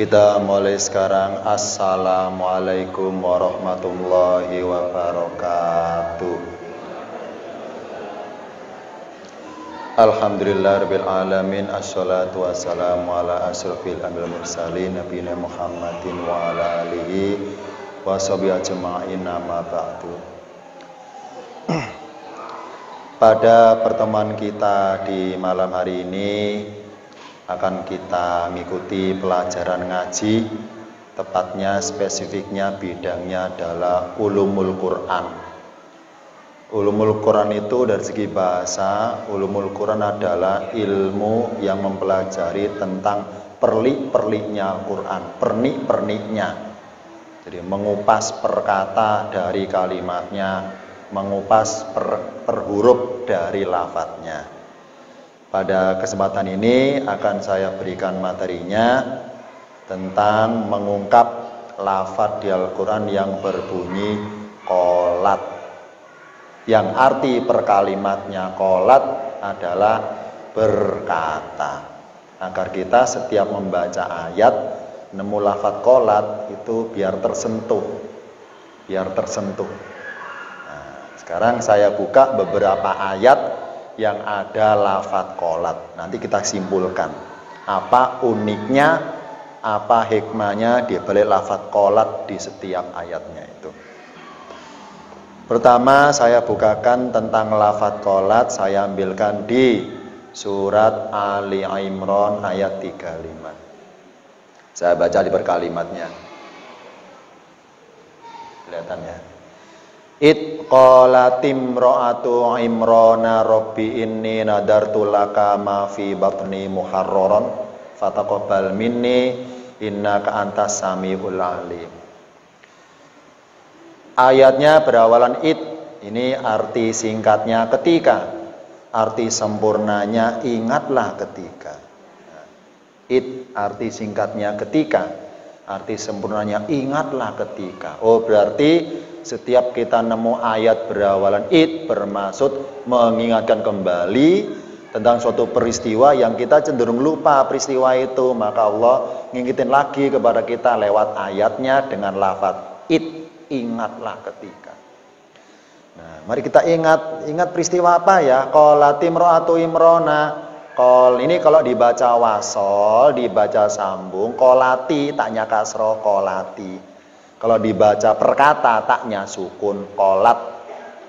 Kita mulai sekarang. Assalamualaikum warahmatullahi wabarakatuh. Alhamdulillah rabbil alamin. Assalatu wassalamu ala asrofil anbiya'i wal mursalin nabiyina Muhammadin wa ala alihi wa sahbihi ajma'in, amma ba'du. Pada pertemuan kita di malam hari ini akan kita mengikuti pelajaran ngaji, tepatnya spesifiknya bidangnya adalah ulumul Quran. Ulumul Quran itu dari segi bahasa, ulumul Quran adalah ilmu yang mempelajari tentang perlik-perliknya Quran, pernik-perniknya. Jadi mengupas perkata dari kalimatnya, mengupas per huruf dari lafadznya. Pada kesempatan ini akan saya berikan materinya tentang mengungkap lafadz di Al-Quran yang berbunyi qolat, yang arti per kalimatnya qolat adalah berkata, agar kita setiap membaca ayat nemu lafadz qolat itu biar tersentuh. Nah, sekarang saya buka beberapa ayat yang ada lafadz qolat. Nanti kita simpulkan apa uniknya, apa hikmahnya di balik lafadz qolat di setiap ayatnya itu. Pertama saya bukakan tentang lafadz qolat, saya ambilkan di surat Ali Imran ayat 35. Saya baca di berkalimatnya. Kelihatan ya. Id qalatim ro'atu imrona rabbi inni nadartu laka ma fi batni muharraran fataqabbal minni innaka antas samiul alim. Ayatnya berawalan id, ini arti singkatnya ketika, arti sempurnanya ingatlah ketika. Id arti singkatnya ketika, arti sempurnanya ingatlah ketika. Oh, berarti setiap kita nemu ayat berawalan id bermaksud mengingatkan kembali tentang suatu peristiwa yang kita cenderung lupa peristiwa itu, maka Allah ngingetin lagi kepada kita lewat ayatnya dengan lafadz id, ingatlah ketika. Nah, mari kita ingat peristiwa apa ya? Qalatim ro'atu imrona. Qol ini kalau dibaca wasol, dibaca sambung, qolati taknya kasroh, qolati. Kalau dibaca perkata taknya sukun, qolat.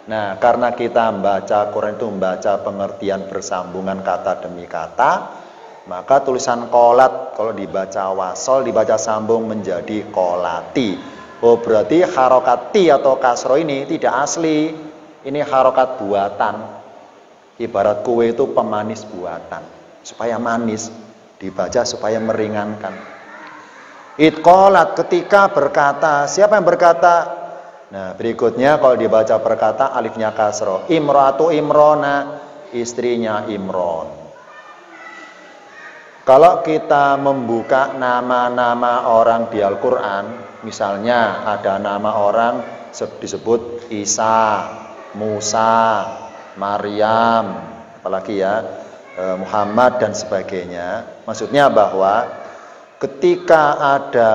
Nah, karena kita membaca Quran itu membaca pengertian bersambungan kata demi kata, maka tulisan qolat kalau dibaca wasol, dibaca sambung menjadi qolati. Oh, berarti harokat ti atau kasro ini tidak asli. Ini harokat buatan. Ibarat kue itu pemanis buatan, supaya manis, dibaca supaya meringankan. Itqolat ketika berkata. Siapa yang berkata? Nah, berikutnya kalau dibaca perkata alifnya kasro. Imratu imrona, istrinya Imron. Kalau kita membuka nama-nama orang di Al-Quran, misalnya ada nama orang disebut Isa, Musa, Maryam, apalagi ya, Muhammad dan sebagainya. Maksudnya bahwa ketika ada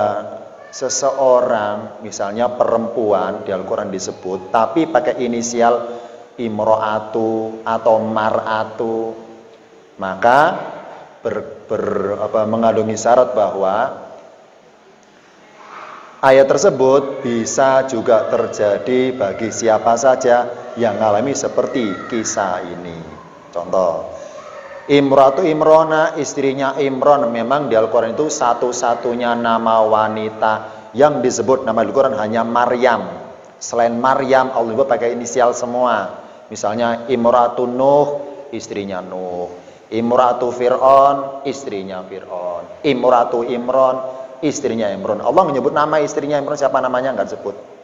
seseorang, misalnya perempuan di Al-Quran disebut, tapi pakai inisial imro'atu atau mar'atu, maka mengandungi syarat bahwa ayat tersebut bisa juga terjadi bagi siapa saja yang mengalami seperti kisah ini. Contoh, Imratu Imrona, istrinya Imron. Memang di Al-Quran itu satu-satunya nama wanita yang disebut nama Al-Quran hanya Maryam. Selain Maryam, Allah juga pakai inisial semua. Misalnya Imratu Nuh, istrinya Nuh. Imratu Fir'aun, istrinya Fir'aun. Imratu Imron, istrinya Imron. Allah menyebut nama istrinya Imron, siapa namanya enggak disebut.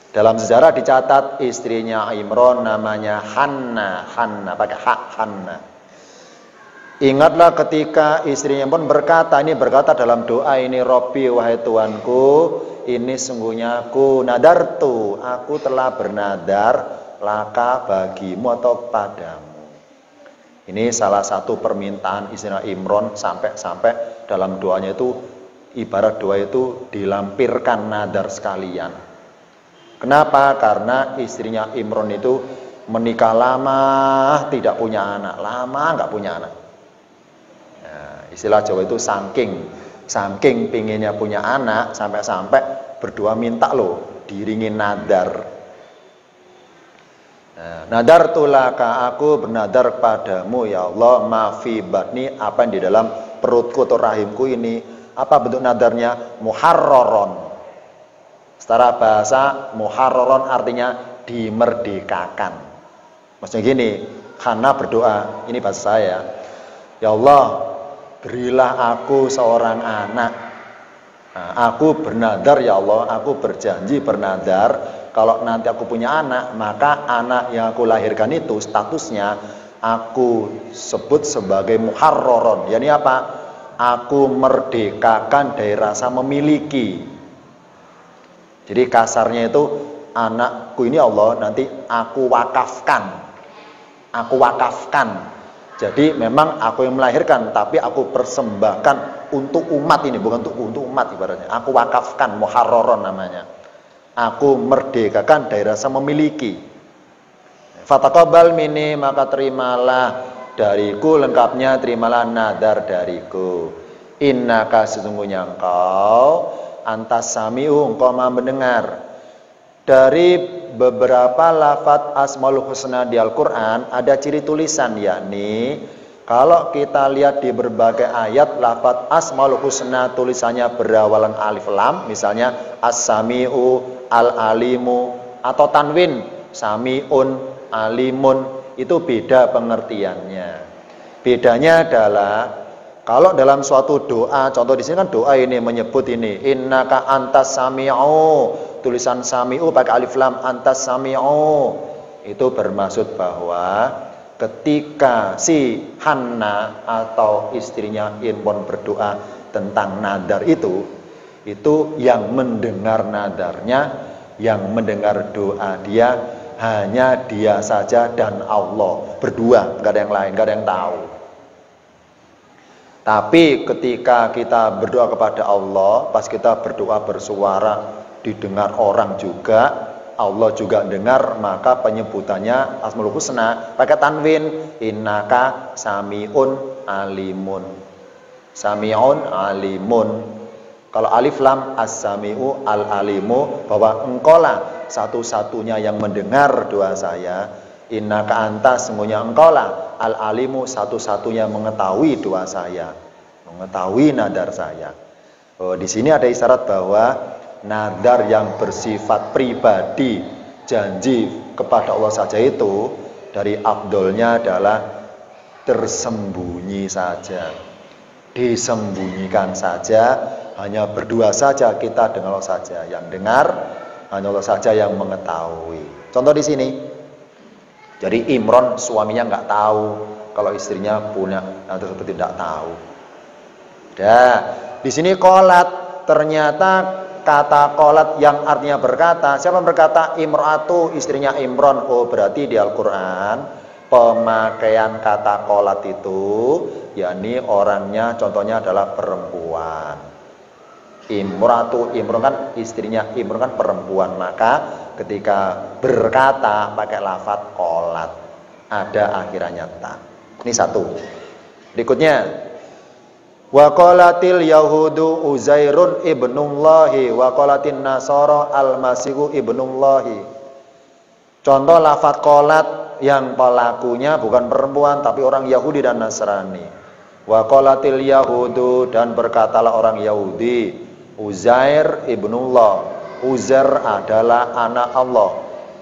Dalam sejarah dicatat istrinya Imron namanya Hanna, pakai hak Hanna. Ingatlah ketika istrinya pun berkata, ini berkata dalam doa ini, Robbi wahai Tuanku, ini sungguhnya aku nadartu, aku telah bernadar laka bagimu atau padamu. Ini salah satu permintaan istrinya Imron sampai dalam doanya itu ibarat doa itu dilampirkan nadar sekalian. Kenapa? Karena istrinya Imron itu menikah lama, tidak punya anak, lama nggak punya anak. Nah, istilah Jawa itu saking pinginnya punya anak, sampai-sampai berdoa minta loh, diiringin nadar. Nah, nadar tulaka, aku bernadar padamu ya Allah, mafi batni, apa yang di dalam perutku atau rahimku ini. Apa bentuk nadarnya? Muharroron. Secara bahasa muharroron artinya dimerdekakan. Maksudnya gini, Hana berdoa, ini bahasa saya, ya Allah, berilah aku seorang anak. Nah, aku bernadar ya Allah, aku berjanji bernadar, kalau nanti aku punya anak, maka anak yang aku lahirkan itu statusnya aku sebut sebagai muharroron. Yani apa? Aku merdekakan dari rasa memiliki. Jadi kasarnya itu, anakku ini Allah nanti aku wakafkan. Aku wakafkan. Jadi memang aku yang melahirkan, tapi aku persembahkan untuk umat ini, bukan untuk umat ibaratnya. Aku wakafkan, muharroron namanya. Aku merdekakan dari rasa memiliki. Fataqabbal minni, maka terimalah dariku, lengkapnya terimalah nadar dariku. Innaka, sesungguhnya engkau, antas sami'u, engkau maha mendengar. Dari beberapa lafadz Asmaul Husna di Al-Quran ada ciri tulisan, yakni kalau kita lihat di berbagai ayat lafadz Asmaul Husna tulisannya berawalan alif lam, misalnya As-Sami'u, Al-Alimu, atau tanwin Sami'un, Alimun, itu beda pengertiannya. Bedanya adalah kalau dalam suatu doa, contoh di sini kan doa ini menyebut ini, innaka antas sami'u, tulisan sami'u pakai alif lam, antas sami'u, itu bermaksud bahwa ketika si Hanna atau istrinya Imron berdoa tentang nadar itu yang mendengar nadarnya, yang mendengar doa dia hanya dia saja dan Allah, berdua, nggak ada yang lain, nggak ada yang tahu. Tapi ketika kita berdoa kepada Allah, pas kita berdoa bersuara didengar orang juga, Allah juga dengar, maka penyebutannya Asmaul Husna pakai tanwin, innaka sami'un alimun. Sami'un alimun. Kalau alif lam as-sami'u al-alimu, bahwa engkaulah satu-satunya yang mendengar doa saya. Innaka anta, sesungguhnya engkaulah al-alimu, satu-satunya mengetahui doa saya, mengetahui nadar saya. Di sini ada isyarat bahwa nadar yang bersifat pribadi, janji kepada Allah saja itu dari afdolnya adalah tersembunyi saja, disembunyikan saja, hanya berdua saja kita dengan Allah saja, yang dengar hanya Allah saja yang mengetahui. Contoh di sini, jadi Imron suaminya nggak tahu kalau istrinya punya anak tersebut, tidak tahu. Di sini qolat, ternyata kata qolat yang artinya berkata. Siapa yang berkata? Imro'atu, istrinya Imron. Oh, berarti di Al-Quran pemakaian kata qolat itu, yakni orangnya contohnya adalah perempuan. Imro'atu, Imron kan istrinya Imron kan perempuan, maka ketika berkata pakai lafadz qolat, ada akhirannya ta. Ini satu. Berikutnya, wa qalatil yahudu Uzairun ibnullahi wa qalatin nasara al-masihu ibnullahi. Contoh lafadz qolat yang pelakunya bukan perempuan tapi orang Yahudi dan Nasrani. Wa qalatil yahudu, dan berkatalah orang Yahudi, Uzair ibnullah, Uzair adalah anak Allah.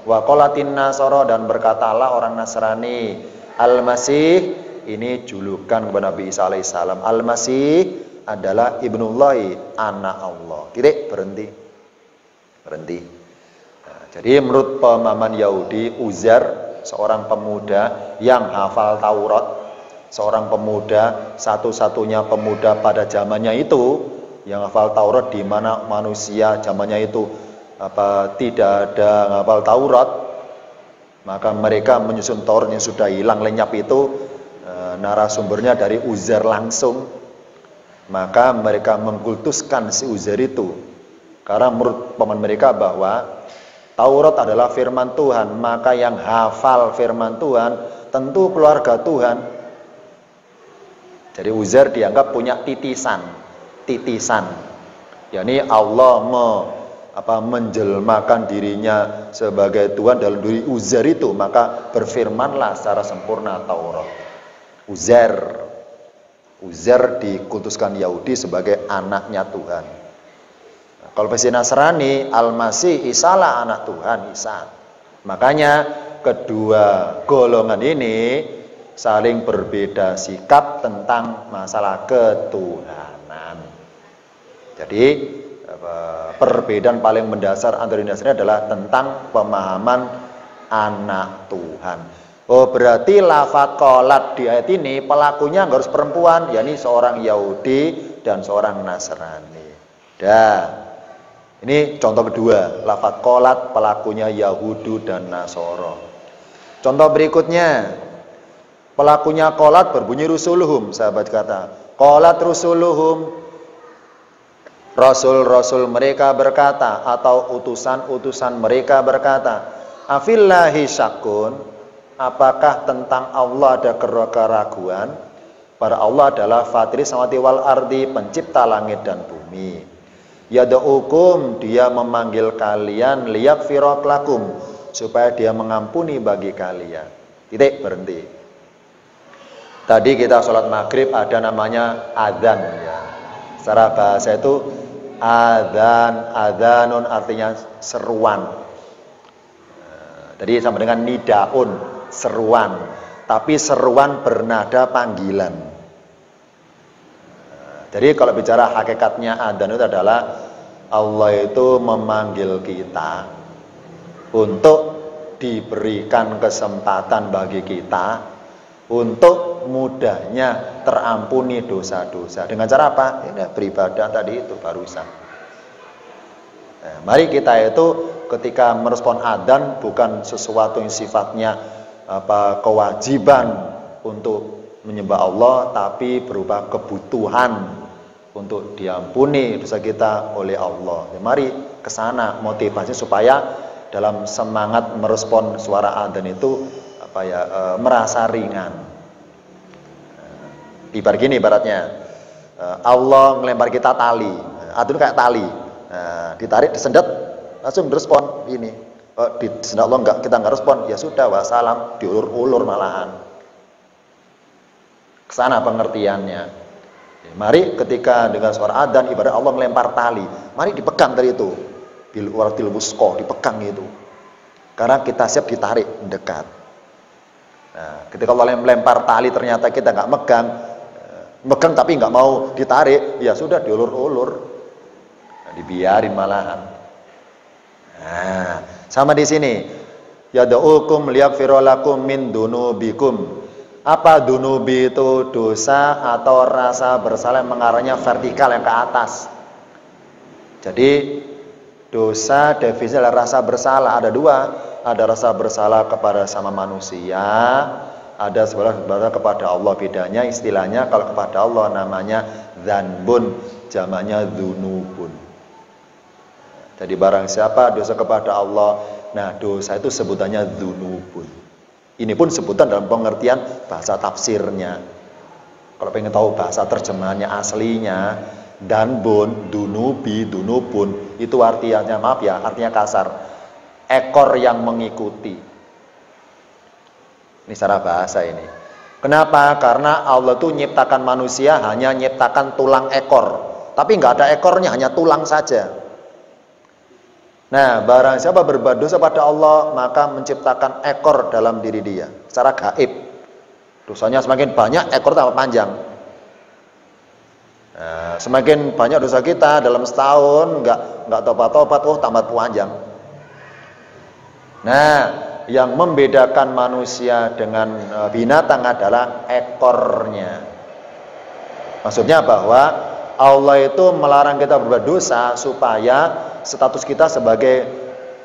Wa qalatin nasara, dan berkatalah orang Nasrani, Al-Masih, ini julukan kepada Nabi Isa alaihissalam. Al-Masih adalah ibnullahi, anak Allah. Titik, berhenti. Nah, jadi menurut pemahaman Yahudi, Uzair seorang pemuda yang hafal Taurat, seorang pemuda, satu-satunya pemuda pada zamannya itu yang hafal Taurat, di mana manusia zamannya itu tidak ada hafal Taurat, maka mereka menyusun Taurat yang sudah hilang lenyap itu. Narasumbernya dari Uzair langsung. Maka mereka mengkultuskan si Uzair itu. Karena menurut pemahaman mereka bahwa Taurat adalah firman Tuhan, maka yang hafal firman Tuhan tentu keluarga Tuhan. Jadi Uzair dianggap punya titisan. yakni Allah menjelmakan dirinya sebagai Tuhan dalam diri Uzair itu, maka berfirmanlah secara sempurna Taurat. Uzair dikultuskan Yahudi sebagai anaknya Tuhan. Nah, kalau versi Nasrani, Al-Masih Isa lah anak Tuhan, Isa. Makanya kedua golongan ini saling berbeda sikap tentang masalah ketuhanan. Jadi perbedaan paling mendasar antara Nasrani adalah tentang pemahaman anak Tuhan. Oh, berarti lafadz qolat di ayat ini pelakunya harus perempuan, yakni seorang Yahudi dan seorang Nasrani. Ini contoh kedua, lafadz qolat pelakunya Yahudi dan Nasoro. Contoh berikutnya, pelakunya qolat berbunyi rusuluhum, sahabat kata. Qolat rusuluhum, rasul-rasul mereka berkata, atau utusan-utusan mereka berkata, afillahi syakun, apakah tentang Allah ada keraguan? Para Allah adalah fatiri samawati wal ardi, pencipta langit dan bumi. Yad'ukum, dia memanggil kalian, liyaghfira lakum, supaya dia mengampuni bagi kalian. Titik, berhenti. Tadi kita sholat maghrib ada namanya adzan ya. Secara bahasa itu adzanun artinya seruan. Jadi sama dengan nidaun, seruan, tapi seruan bernada panggilan. Jadi kalau bicara hakikatnya adzan itu adalah Allah itu memanggil kita untuk diberikan kesempatan bagi kita untuk mudahnya terampuni dosa-dosa. Dengan cara apa? Ini beribadah tadi itu barusan. Nah, mari kita itu ketika merespon adzan bukan sesuatu yang sifatnya kewajiban untuk menyembah Allah, tapi berupa kebutuhan untuk diampuni dosa kita oleh Allah. Ya, mari ke sana motivasi supaya dalam semangat merespon suara adzan itu merasa ringan. Ibarat gini ibaratnya, Allah ngelempar kita tali, adzan kayak tali, ditarik disendat langsung direspon ini. Disendat Allah kita nggak respon, ya sudah wassalam, diulur-ulur malahan. Kesana pengertiannya. Mari ketika dengan suara adzan ibarat Allah melempar tali, mari dipegang dari itu, bil waratil wusqa, dipegang itu. Karena kita siap ditarik mendekat. Nah, ketika Allah melempar tali ternyata kita nggak megang tapi nggak mau ditarik, ya sudah diulur-ulur, dibiarin malahan. Nah, sama di sini, yad'ukum liyaghfira lakum min dunubikum. Apa dunubi itu? Dosa atau rasa bersalah yang mengarahnya vertikal yang ke atas. Jadi dosa definisinya adalah rasa bersalah. Ada dua, ada rasa bersalah kepada sama manusia, ada sebenarnya kepada Allah. Bedanya istilahnya kalau kepada Allah namanya dzanbun, jamaknya dzunubun. Jadi barang siapa dosa kepada Allah, nah dosa itu sebutannya dzunubun. Ini pun sebutan dalam pengertian bahasa tafsirnya. Kalau pengen tahu bahasa terjemahannya aslinya, danbun, dunubi, dunubun, itu artinya maaf ya, artinya kasar. Ekor yang mengikuti. Ini secara bahasa ini. Kenapa? Karena Allah tuh nyiptakan manusia hanya nyiptakan tulang ekor, tapi nggak ada ekornya, hanya tulang saja. Nah, barang siapa berbuat dosa pada Allah, maka menciptakan ekor dalam diri dia secara gaib. Dosanya semakin banyak, ekor tambah panjang. Nah, semakin banyak dosa kita dalam setahun nggak tobat-tobat, tambah panjang. Nah, yang membedakan manusia dengan binatang adalah ekornya. Maksudnya bahwa Allah itu melarang kita berbuat dosa supaya status kita sebagai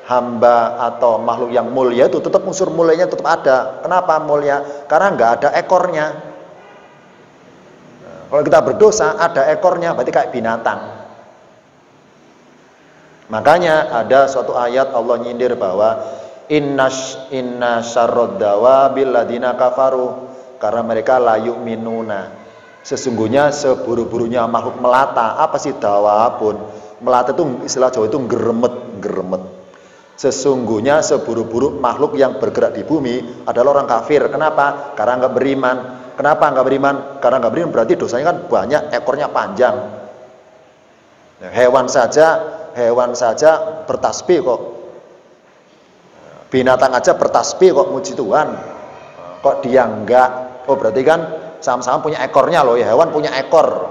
hamba atau makhluk yang mulia itu tetap unsur mulianya tetap ada. Kenapa mulia? Karena nggak ada ekornya. Kalau kita berdosa ada ekornya berarti kayak binatang. Makanya ada suatu ayat Allah nyindir bahwa inna syarrad dawabil ladina kafaru, karena mereka la yu'minuna. Sesungguhnya seburu-burunya makhluk melata. Apa sih dawabun? Melata itu istilah Jawa itu geremet. Sesungguhnya seburu-buru makhluk yang bergerak di bumi adalah orang kafir. Kenapa? Karena nggak beriman. Kenapa nggak beriman? Karena nggak beriman berarti dosanya kan banyak, ekornya panjang. Hewan saja bertasbih kok. Binatang aja bertasbih kok muji Tuhan. Kok dia enggak? Oh berarti kan sama-sama punya ekornya loh ya. Hewan punya ekor.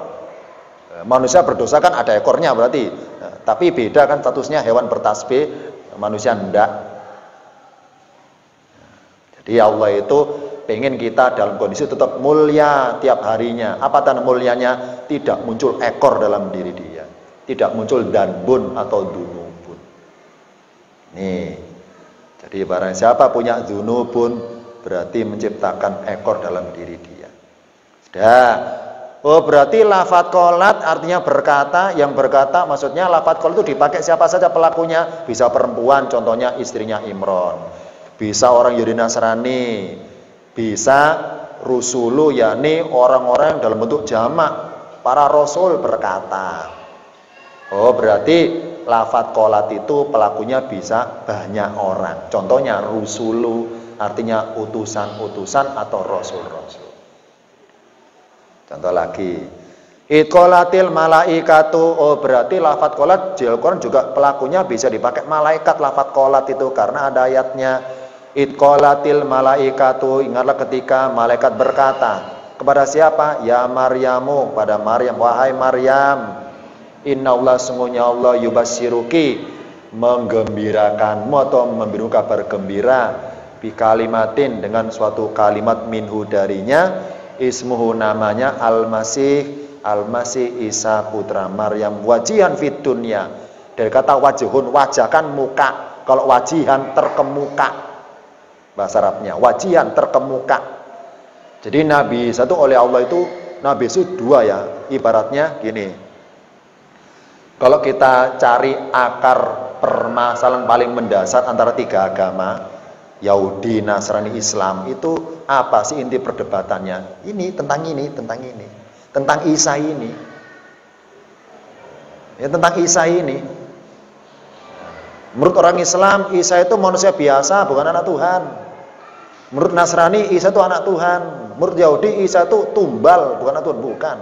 Manusia berdosa kan ada ekornya berarti. Tapi beda kan statusnya, hewan bertasbih, manusia enggak. Jadi Allah itu pengen kita dalam kondisi tetap mulia tiap harinya. Apa tanda mulianya? Tidak muncul ekor dalam diri dia. Tidak muncul danbun atau dunubun. Nih. Jadi barang siapa punya dunubun berarti menciptakan ekor dalam diri dia. Sudah. Oh berarti lafadz qolat artinya berkata. Yang berkata maksudnya lafadz qolat itu dipakai siapa saja pelakunya. Bisa perempuan, contohnya istrinya Imron. Bisa orang Yahudi Nasrani. Bisa rusulu, yakni orang-orang yang dalam bentuk jamak. Para rasul berkata. Oh berarti lafadz qolat itu pelakunya bisa banyak orang. Contohnya rusulu artinya utusan-utusan atau rasul-rasul. Contoh lagi, itqolatil malaikatu. Oh berarti lafadz qolat di Al-Quran juga pelakunya bisa dipakai malaikat. Lafadz qolat itu karena ada ayatnya itqolatil malaikatu. Ingatlah ketika malaikat berkata kepada siapa? Ya Maryamu, pada Maryam. Wahai Maryam, innallaha sungguhnya Allah yubassiruki, menggembirakanmu atau memberi kabar gembira, bi kalimatin dengan suatu kalimat minhu darinya, ismuhu namanya Al-Masih Isa putra Maryam, wajihan fid dunya. Dari kata wajhun, wajah kan muka. Kalau wajihan terkemuka, bahasa Arabnya wajihan terkemuka. Jadi Nabi satu oleh Allah itu, Nabi itu dua ya. Ibaratnya gini, kalau kita cari akar permasalahan paling mendasar antara tiga agama, Yahudi, Nasrani, Islam, itu apa sih inti perdebatannya? Ini, tentang Isa ini. Ya, tentang Isa ini. Menurut orang Islam, Isa itu manusia biasa, bukan anak Tuhan. Menurut Nasrani, Isa itu anak Tuhan. Menurut Yahudi, Isa itu tumbal, bukan anak Tuhan, bukan.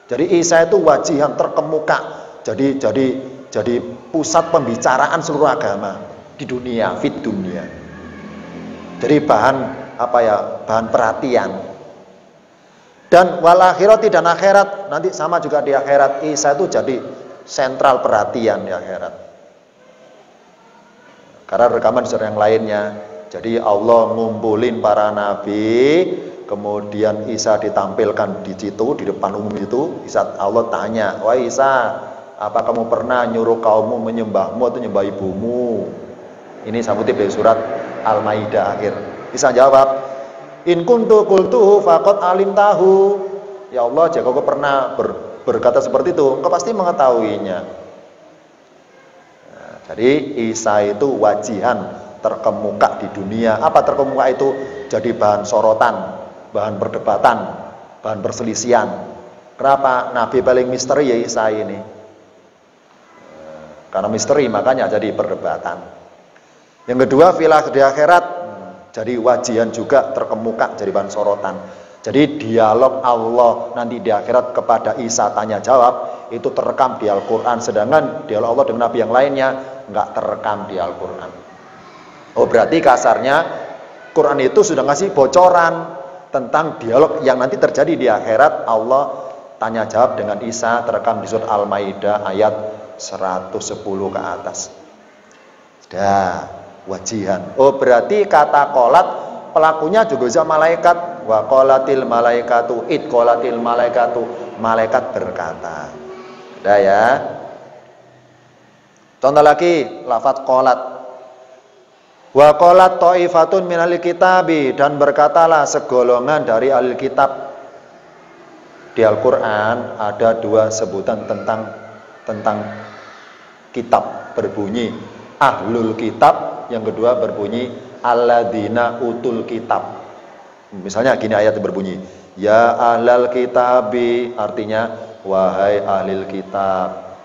Jadi Isa itu wajihan terkemuka. Jadi pusat pembicaraan seluruh agama di dunia, fit dunia. Jadi bahan perhatian. Dan wal akhirati, dan akhirat nanti sama juga di akhirat. Isa itu jadi sentral perhatian di akhirat. Karena rekaman surah yang lainnya. Jadi Allah ngumpulin para nabi, kemudian Isa ditampilkan di situ di depan umum itu. Allah tanya, "Wahai Isa, apa kamu pernah nyuruh kaummu menyembahmu atau menyembah ibumu?" Ini sambutnya dari surat Al-Maidah akhir. Isa jawab, "In kuntu qultuhu faqad alimtahu." Ya Allah, jika kau pernah berkata seperti itu, kau pasti mengetahuinya. Nah, jadi Isa itu wajihan terkemuka di dunia. Apa terkemuka itu? Jadi bahan sorotan, bahan perdebatan, bahan perselisihan. Kenapa? Nabi paling misteri ya Isa ini. Karena misteri makanya jadi perdebatan. Yang kedua, filah di akhirat, jadi wajihan juga terkemuka, jadi bahan sorotan. Jadi dialog Allah nanti di akhirat kepada Isa tanya jawab itu terekam di Al-Quran. Sedangkan dialog Allah dengan Nabi yang lainnya nggak terekam di Al-Quran. Oh berarti kasarnya Quran itu sudah ngasih bocoran tentang dialog yang nanti terjadi di akhirat. Allah tanya jawab dengan Isa terekam di surat Al-Maidah ayat 110 ke atas. Sudah wajihan. Oh berarti kata qolat pelakunya juga bisa malaikat. Wa qolatil malaikatu id qolatil malaikatu, malaikat berkata. Sudah ya. Contoh lagi lafaz qolat. Wa qalat ta'ifatun minal kitabi, dan berkatalah segolongan dari ahli kitab. Di Al-Quran ada dua sebutan tentang kitab, berbunyi ahlul kitab, yang kedua berbunyi alladzina utul kitab. Misalnya gini ayat berbunyi, ya ahlal kitabi, artinya wahai ahlil kitab.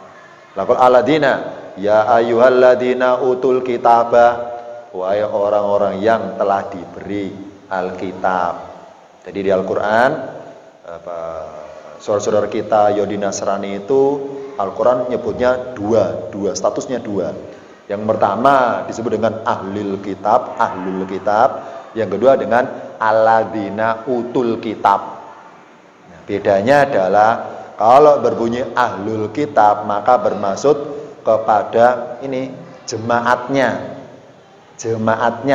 Lakul alladzina, ya ayyuhalladzina utul kitaba, wahai orang-orang yang telah diberi Alkitab. Jadi di Al-Quran saudara-saudara kita Yahudi Nasrani itu Al-Quran nyebutnya dua, statusnya dua. Yang pertama disebut dengan ahlul kitab, yang kedua dengan alladzina utul kitab. Nah, bedanya adalah kalau berbunyi ahlul kitab maka bermaksud kepada ini jemaatnya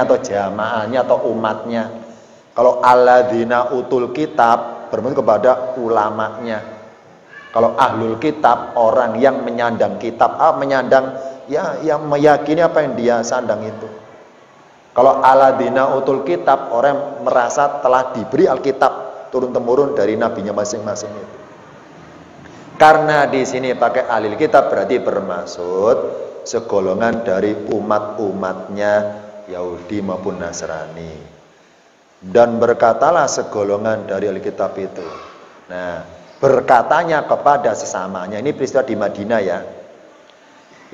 atau jamaahnya atau umatnya. Kalau alladzina utul kitab bermaksud kepada ulamanya. Kalau ahlul kitab orang yang menyandang kitab, menyandang ya yang meyakini apa yang dia sandang itu. Kalau alladzina utul kitab orang yang merasa telah diberi Alkitab turun temurun dari nabinya masing-masing itu. Karena di sini pakai ahlul kitab berarti bermaksud segolongan dari umat-umatnya Yahudi maupun Nasrani. Dan berkatalah segolongan dari ahli kitab itu. Nah, berkatanya kepada sesamanya. Ini peristiwa di Madinah ya.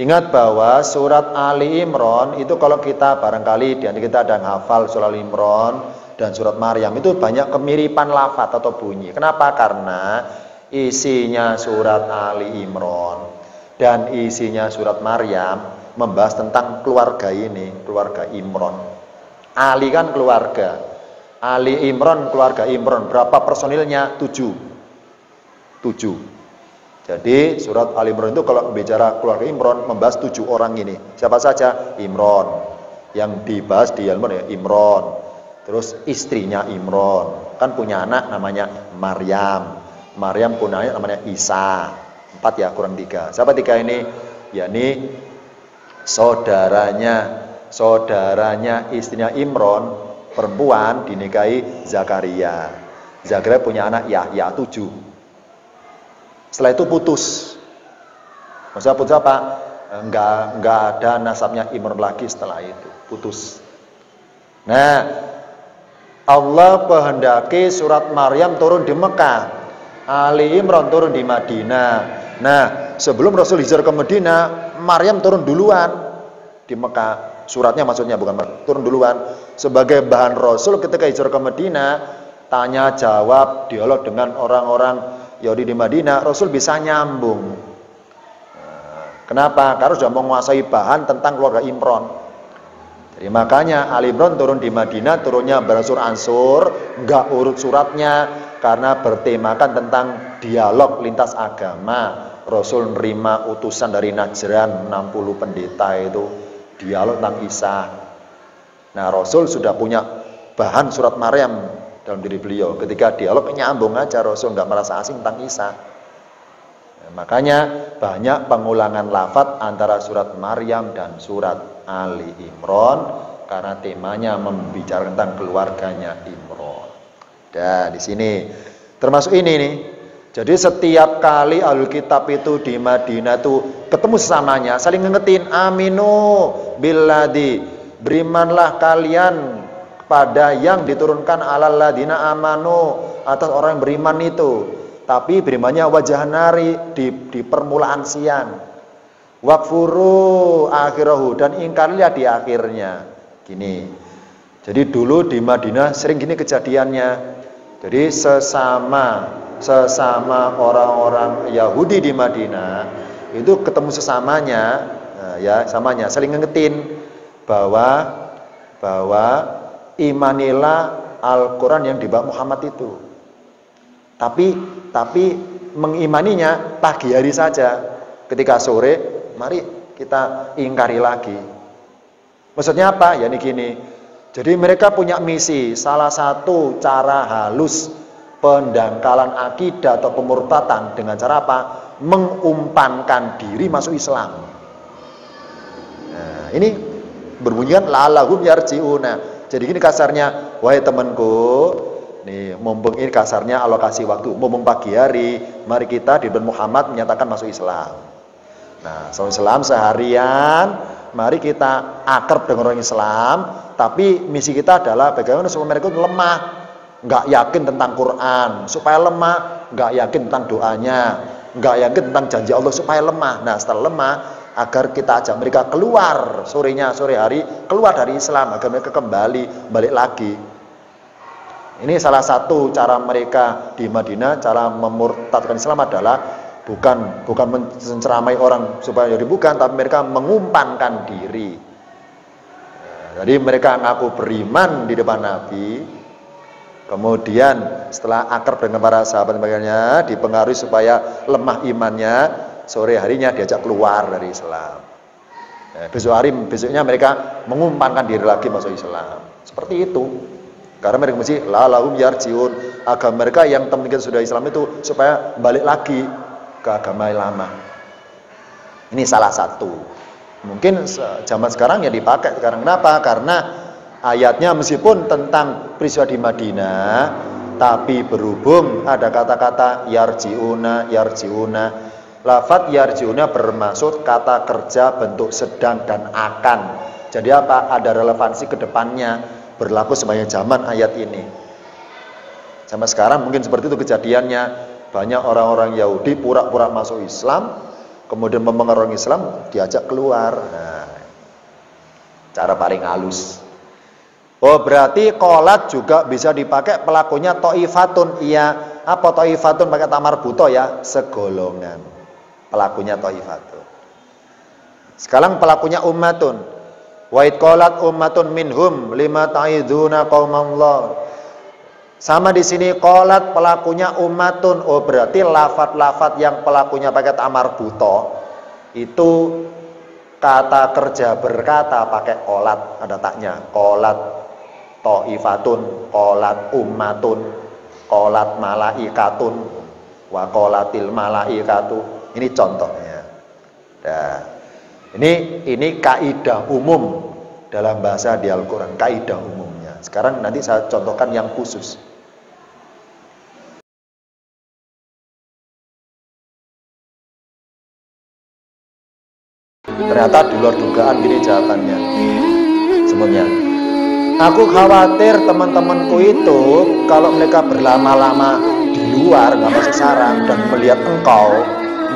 Ingat bahwa surat Ali Imran itu kalau kita barangkali di antara kita ada yang hafal surat Ali Imran dan surat Maryam itu banyak kemiripan lafaz atau bunyi. Kenapa? Karena isinya surat Ali Imran dan isinya surat Maryam membahas tentang keluarga ini, keluarga Imran. Ali kan keluarga, Ali Imran keluarga Imran. Berapa personilnya? 7. Jadi surat Ali Imran itu kalau bicara keluarga Imran membahas 7 orang ini. Siapa saja? Imran. Yang dibahas di Imran ya Imran. Terus istrinya Imran, kan punya anak namanya Maryam. Maryam punya anak namanya Isa. 4 ya, kurang 3. Siapa 3 ini? Yakni saudaranya istrinya Imran, perempuan dinikahi Zakaria. Zakaria punya anak Yahya 7. Setelah itu putus. Maksudnya putus apa? Enggak ada nasabnya Imran lagi setelah itu. Putus. Nah, Allah kehendaki surat Maryam turun di Mekah. Ali Imran turun di Madinah. Nah, sebelum Rasul hijrah ke Madinah, Maryam turun duluan di Mekah. Suratnya maksudnya bukan turun duluan. Sebagai bahan Rasul ketika hijrah ke Madinah, tanya jawab, dialog dengan orang-orang Yahudi di Madinah, Rasul bisa nyambung. Kenapa? Karena sudah menguasai bahan tentang keluarga Imran. Jadi makanya Ali Imran turun di Madinah, turunnya beransur-ansur, enggak urut suratnya, karena bertemakan tentang dialog lintas agama. Rasul nerima utusan dari Najran 60 pendeta itu dialog tentang Isa. Nah, Rasul sudah punya bahan surat Maryam dalam diri beliau. Ketika dialog nyambung aja, Rasul nggak merasa asing tentang Isa. Nah, makanya banyak pengulangan lafaz antara surat Maryam dan surat Ali Imran karena temanya membicarakan tentang keluarganya Imran. Dan di sini termasuk ini nih. Jadi setiap kali ahlul kitab itu di Madinah itu ketemu sesamanya saling ngingetin, aminu billadzi, berimanlah kalian kepada yang diturunkan alal ladina amanu, atas orang yang beriman itu. Tapi berimannya wajah nari, di permulaan siang. Wakfuru akhirahu, dan ingkarilah di akhirnya. Gini. Jadi dulu di Madinah sering gini kejadiannya. Jadi sesama orang-orang Yahudi di Madinah itu ketemu sesamanya, samanya saling ngingetin bahwa imanilah Al-Quran yang dibawa Muhammad itu. Tapi mengimaninya pagi hari saja. Ketika sore, mari kita ingkari lagi. Maksudnya apa? Ya ini gini. Jadi mereka punya misi. Salah satu cara halus pendangkalan akidah atau pemurtatan dengan cara apa? Mengumpankan diri masuk Islam. Nah, ini berbunyian la'allahum yarji'una. Jadi gini kasarnya, wahai temanku, nih mumpung ini kasarnya alokasi waktu, mumpung pagi hari, mari kita di bulan Muhammad menyatakan masuk Islam. Nah, masuk Islam seharian, mari kita akrab dengan orang Islam, tapi misi kita adalah bagaimana supaya mereka lemah, nggak yakin tentang Quran, supaya lemah, nggak yakin tentang doanya, nggak yakin tentang janji Allah, supaya lemah. Nah, setelah lemah, agar kita ajak mereka keluar sore hari, keluar dari Islam, agar mereka kembali, balik lagi. Ini salah satu cara mereka di Madinah, cara memurtadkan Islam adalah bukan menceramai orang supaya jadi bukan, tapi mereka mengumpankan diri. Jadi mereka ngaku beriman di depan Nabi, kemudian setelah akrab dengan para sahabat sebagainya, dipengaruhi supaya lemah imannya, sore harinya diajak keluar dari Islam. Besoknya mereka mengumpankan diri lagi masuk Islam. Seperti itu. Karena mereka mesti lahum yarjiun, agama mereka yang teman-teman sudah Islam itu supaya balik lagi ke agama lama. Ini salah satu. Mungkin zaman sekarang ya dipakai sekarang. Kenapa? Karena ayatnya meskipun tentang peristiwa di Madinah, tapi berhubung ada kata-kata yarjiuna. Lafadz yarjiuna bermaksud kata kerja bentuk sedang dan akan. Jadi apa? Ada relevansi ke depannya. Berlaku sebanyak zaman ayat ini. Zaman sekarang mungkin seperti itu kejadiannya. Banyak orang-orang Yahudi pura-pura masuk Islam, kemudian mempengaruhi Islam, diajak keluar. Nah, cara paling halus. Oh, berarti qolat juga bisa dipakai pelakunya to'ifatun. Iya, apa to'ifatun pakai tamar buto ya? Segolongan. Pelakunya to'ifatun. Sekarang pelakunya ummatun. Wa id qalat ummatun minhum lima ta'iduna qaumallah. Sama di sini qalat pelakunya ummatun. Oh, berarti lafat-lafat yang pelakunya pakai tamar buto itu kata kerja berkata pakai qalat, ada taknya. Qalat ta'ifatun, qalat ummatun, qalat malaikatun, wa qalatil malaikatu. Ini contohnya. Nah, ini kaidah umum dalam bahasa di Al-Quran, kaidah umumnya. Sekarang nanti saya contohkan yang khusus. Ternyata di luar dugaan gini jawabannya. Sebenarnya, aku khawatir teman-temanku itu kalau mereka berlama-lama di luar nggak masuk sarang dan melihat engkau,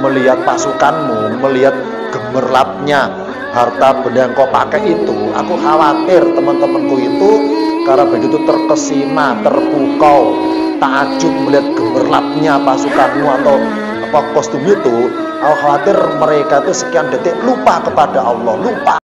melihat pasukanmu, melihat gemerlapnya harta benda yang kau pakai itu, aku khawatir teman-temanku itu karena begitu terkesima, terpukau, takjub melihat gemerlapnya pasukanmu atau apa kostum itu, aku khawatir mereka itu sekian detik lupa kepada Allah, lupa.